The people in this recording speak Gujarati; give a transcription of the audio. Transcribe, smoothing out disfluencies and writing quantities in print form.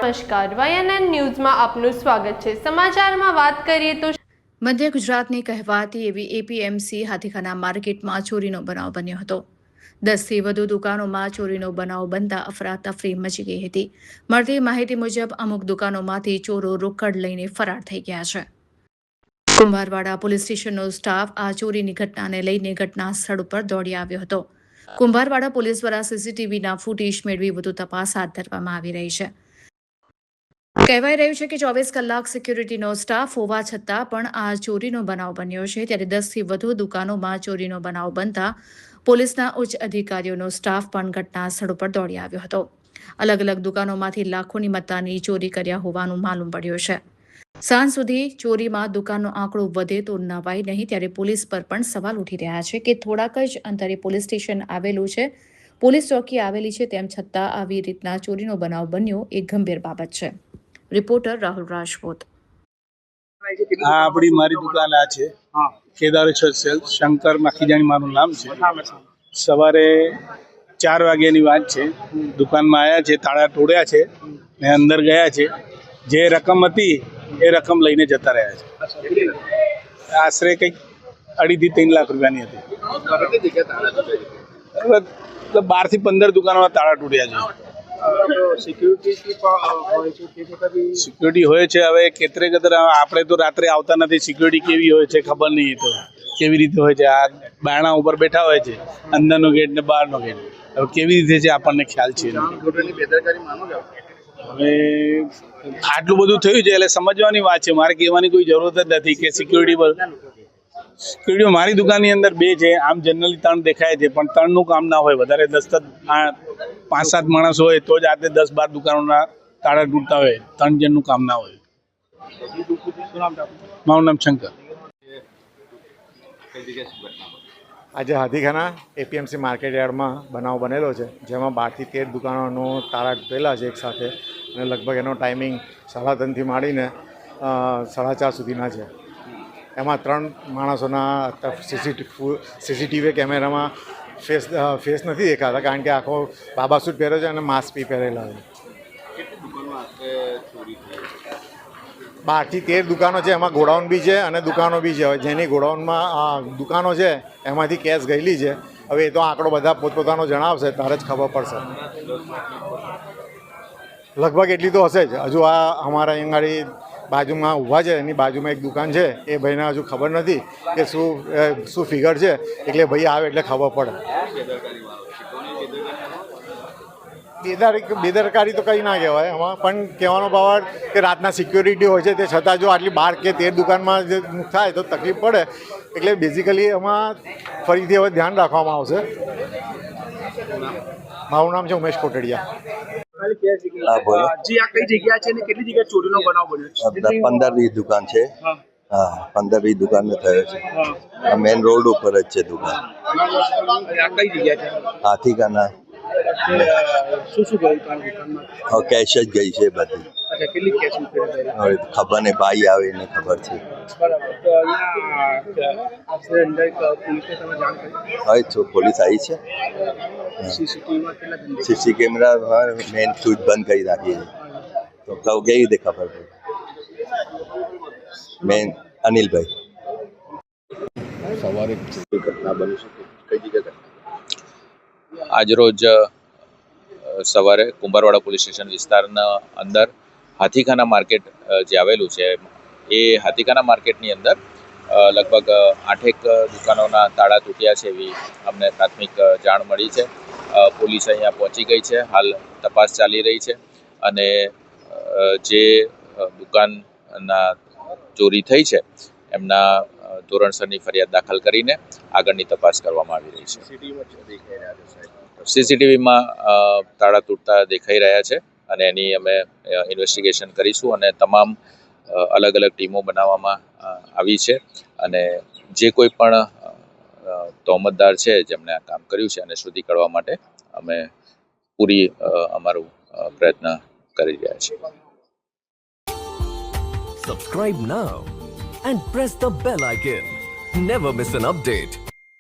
નમસ્કાર, YNN ન્યૂઝમાં આપનું સ્વાગત છે। સમાચારમાં વાત કરીએ તો મધ્ય ગુજરાતની કહેવાતી એવી એપીએમસી હાથીખાના માર્કેટમાં ચોરીનો બનાવ બન્યો હતો। 10થી વધુ દુકાનોમાં ચોરીનો બનાવ બનતા અફરાતફરી મચી ગઈ હતી। મળતી માહિતી મુજબ અમુક દુકાનોમાંથી ચોરો રોકડ લઈને ફરાર થઈ ગયા છે। કુંભારવાડા પોલીસ સ્ટેશનનો સ્ટાફ આ ચોરીની ઘટનાને લઈને ઘટના સ્થળ ઉપર દોડી આવ્યો હતો। કુંભારવાડા પોલીસ દ્વારા સીસીટીવીના ફૂટેજ મેળવી વધુ તપાસ હાથ ધરવામાં આવી રહી છે। કહેવાઈ રહ્યું છે કે 24 કલાક સિક્યુરિટીનો સ્ટાફ હોવા છતાં પણ આ ચોરીનો બનાવ બન્યો છે। ત્યારે 10થી વધુ દુકાનોમાં ચોરીનો બનાવ બનતા પોલીસના ઉચ્ચ અધિકારીઓનો સ્ટાફ પણ ઘટના સ્થળ પર દોડી આવ્યો હતો। અલગ અલગ દુકાનોમાંથી લાખોની મત્તાની ચોરી કર્યા હોવાનું માલુમ પડ્યું છે। સાંજ સુધી ચોરીમાં દુકાનનો આંકડો વધે તો નવાય નહીં। ત્યારે પોલીસ પર પણ સવાલ ઉઠી રહ્યા છે કે થોડાક જ અંતરે પોલીસ સ્ટેશન આવેલું છે, પોલીસ ચોકી આવેલી છે, તેમ છતાં આવી રીતના ચોરીનો બનાવ બન્યો એ ગંભીર બાબત છે। રિપોર્ટર રાહુલ રાજપૂત। આ આપણી મારી દુકાન આ છે કેદારેશ્વર સેલ્સ, શંકર માખીજાણી મારું નામ છે। સવારે 4 વાગ્યાની વાત છે। દુકાનમાં આવ્યા છે, તાળા તોડ્યા છે ને અંદર ગયા છે। જે રકમ હતી એ રકમ લઈને જતા રહ્યા છે। આશરે કંઈક 2.5 થી 3 લાખ રૂપિયાની હતી। 12 થી 15 દુકાનોમાં તાળા તોડ્યા છે। સિક્યુરિટી હોય છે, હવે કેતરે આપણે તો રાત્રે આવતા નથી। સિક્યુરિટી કેવી હોય છે ખબર નહીં, તો કેવી રીતે હોય છે। આ બારણા ઉપર બેઠા હોય છે, અંદરનો ગેટ ને બહારનો ગેટ, હવે કેવી રીતે છે આપણને ખ્યાલ છે। હવે આટલું બધું થયું છે એટલે સમજવાની વાત છે। મારે કહેવાની કોઈ જરૂરત જ નથી કે સિક્યુરિટી મારી દુકાનની અંદર 2 છે, આમ જનરલી 3 દેખાય છે, પણ 3નું કામ ના હોય। વધારે 5-7 માણસ હોય તો જ આતે 10-12 દુકાનોના તાળા તૂટતા હોય, 3 જણનું કામ ના હોય। મારું નામ શંકર। આજે હાથીખાના એપીએમસી માર્કેટ યાર્ડમાં બનાવ બનેલો છે, જેમાં 12 થી 13 દુકાનોનો તાળા તૂટેલા છે એકસાથે, અને લગભગ એનો ટાઈમિંગ 3:30થી માંડીને 4:30 સુધીના છે। એમાં 3 માણસોના સીસીટીવી કેમેરામાં ફેસ નથી દેખાતા, કારણ કે આખો બાબા સૂટ પહેર્યો છે અને માસ્ક બી પહેરેલા છે। 12 થી 13 દુકાનો છે, એમાં ગોડાઉન બી છે અને દુકાનો બી છે। જેની ગોડાઉનમાં દુકાનો છે એમાંથી કેશ ગયેલી છે। હવે એ તો આંકડો બધા પોતપોતાનો જણાવશે, ત્યારે જ ખબર પડશે। લગભગ એટલી તો હશે જ। હજુ આ અમારા અહીંયાળી બાજુમાં ઊભા છે, એની બાજુમાં એક દુકાન છે, એ ભાઈને હજુ ખબર નથી કે શું ફિગર છે, એટલે ભાઈ આવે એટલે ખબર પડે। બેદરકારી તો કંઈ ના કહેવાય એમાં, પણ કહેવાનો ભાવ કે રાતના સિક્યોરિટી હોય છે, તે છતાં જો આટલી 12 કે 13 દુકાનમાં જે થાય તો તકલીફ પડે। એટલે બેઝિકલી એમાં ફરીથી હવે ધ્યાન રાખવામાં આવશે। મારું નામ છે ઉમેશ કોટડિયા। 15-20 દુકાન છે। હા, 15-20 દુકાન થયો છે। મેન રોડ ઉપર જ છે દુકાન। હાથીખાના કેશ જ ગઈ છે બધી। ખબર નહીં, ભાઈ આવે એને ખબર છે। હવે તો પોલીસ આવી છે। સીસી કેમેરા મેન સ્વિચ બંધ કરી નાખી છે, તો કેવી રીતે ખબર પડે? મેન અનિલભાઈ। સવારે ઘટના બની શકે કઈ જગ્યાએ? આજરોજ સવારે કુંભારવાડા પોલીસ સ્ટેશન વિસ્તારના અંદર હાથીખાના માર્કેટ જે આવેલું છે, એ હાથીખાના માર્કેટની અંદર લગભગ 8 દુકાનોના તાળા તૂટ્યા છે એવી અમને પ્રાથમિક જાણ મળી છે। પોલીસ અહીંયા પહોંચી ગઈ છે, હાલ તપાસ ચાલી રહી છે, અને જે દુકાનના ચોરી થઈ છે એમના ધોરણસરની ફરિયાદ દાખલ કરીને આગળની તપાસ કરવામાં આવી રહી છે। સીસીટીવીમાં તાળા તૂટતા દેખાઈ રહ્યા છે, અને એની અમે ઇન્વેસ્ટિગેશન કરીશું, અને તમામ અલગ અલગ ટીમો બનાવવામાં આવી છે, અને જે કોઈ પણ તોહમતદાર છે જેમણે આ કામ કર્યું છે એને શોધી કાઢવા માટે અમે પૂરી અમારું પ્રયત્ન કરી રહ્યા છીએ। Subscribe now and press the bell icon. Never miss an update.